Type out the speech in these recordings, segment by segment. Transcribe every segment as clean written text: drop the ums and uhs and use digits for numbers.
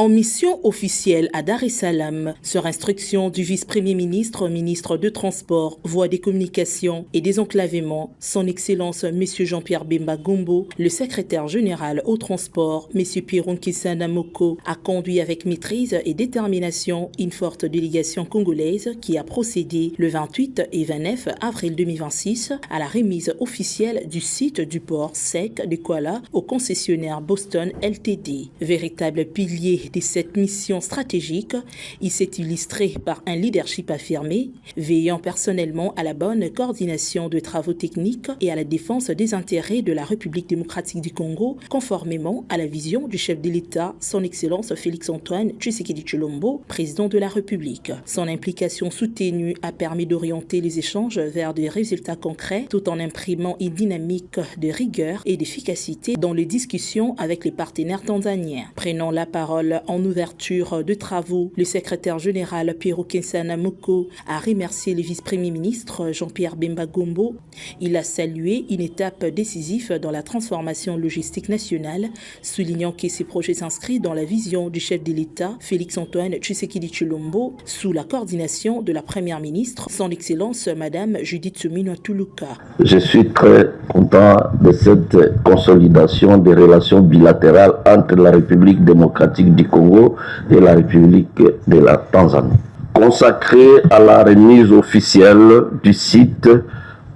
En mission officielle à Dar es Salaam, sur instruction du vice-premier ministre, ministre de Transport, Voies des Communications et Désenclavement, son Excellence M. Jean-Pierre Bemba Gombo, le secrétaire général au transport, M. Pierre Nkissana Moko, a conduit avec maîtrise et détermination une forte délégation congolaise qui a procédé le 28 et 29 avril 2026 à la remise officielle du site du port sec de Kuala au concessionnaire Boston Ltd. Véritable pilier de cette mission stratégique, il s'est illustré par un leadership affirmé, veillant personnellement à la bonne coordination de travaux techniques et à la défense des intérêts de la République démocratique du Congo, conformément à la vision du chef de l'État, son Excellence Félix-Antoine Tshisekedi Tshilombo, président de la République. Son implication soutenue a permis d'orienter les échanges vers des résultats concrets, tout en imprimant une dynamique de rigueur et d'efficacité dans les discussions avec les partenaires tanzaniens. Prenant la parole en ouverture de travaux, le secrétaire général Pierre Nkissana Moko a remercié le vice-premier ministre Jean-Pierre Bemba Gombo. Il a salué une étape décisive dans la transformation logistique nationale, soulignant que ces projets s'inscrivent dans la vision du chef de l'État, Félix-Antoine Tshisekedi Tshilombo, sous la coordination de la première ministre, son Excellence Madame Judith Suminwa Tuluka. Je suis très content de cette consolidation des relations bilatérales entre la République démocratique du Congo et la République de la Tanzanie, consacrée à la remise officielle du site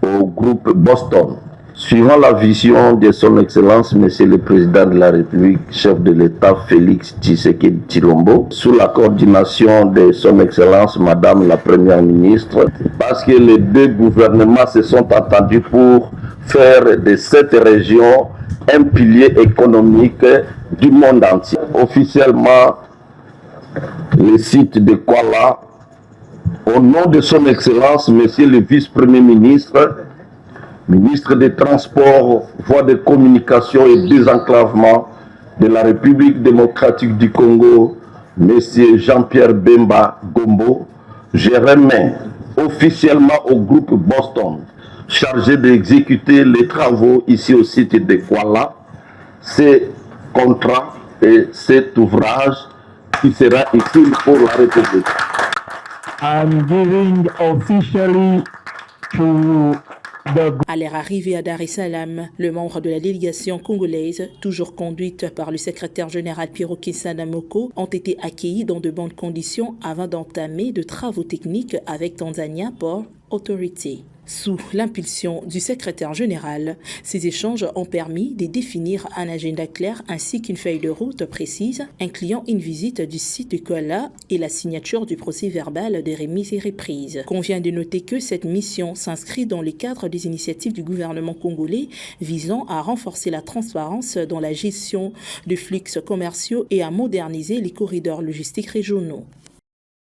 au groupe Boston. Suivant la vision de son Excellence, Monsieur le Président de la République, chef de l'État Félix Tshisekedi Tshilombo, sous la coordination de son Excellence Madame la Première Ministre, parce que les deux gouvernements se sont entendus pour faire de cette région un pilier économique du monde entier. Officiellement, le site de Kuala, au nom de son Excellence, Monsieur le Vice-Premier Ministre, ministre des Transports, Voies de Communication et Désenclavement de la République démocratique du Congo, Monsieur Jean-Pierre Bemba Gombo, je remets officiellement au groupe Boston, chargé d'exécuter les travaux ici au site de Kuala, ces contrats et cet ouvrage qui sera utile pour la République. I'm giving officially to À leur arrivée à Dar es Salaam, le membre de la délégation congolaise, toujours conduite par le secrétaire général Pierre Nkissana Moko, ont été accueillis dans de bonnes conditions avant d'entamer de travaux techniques avec Tanzania Port Authority. Sous l'impulsion du secrétaire général, ces échanges ont permis de définir un agenda clair ainsi qu'une feuille de route précise, incluant une visite du site de Kuala et la signature du procès verbal des remises et reprises. Convient de noter que cette mission s'inscrit dans le cadre des initiatives du gouvernement congolais visant à renforcer la transparence dans la gestion de flux commerciaux et à moderniser les corridors logistiques régionaux.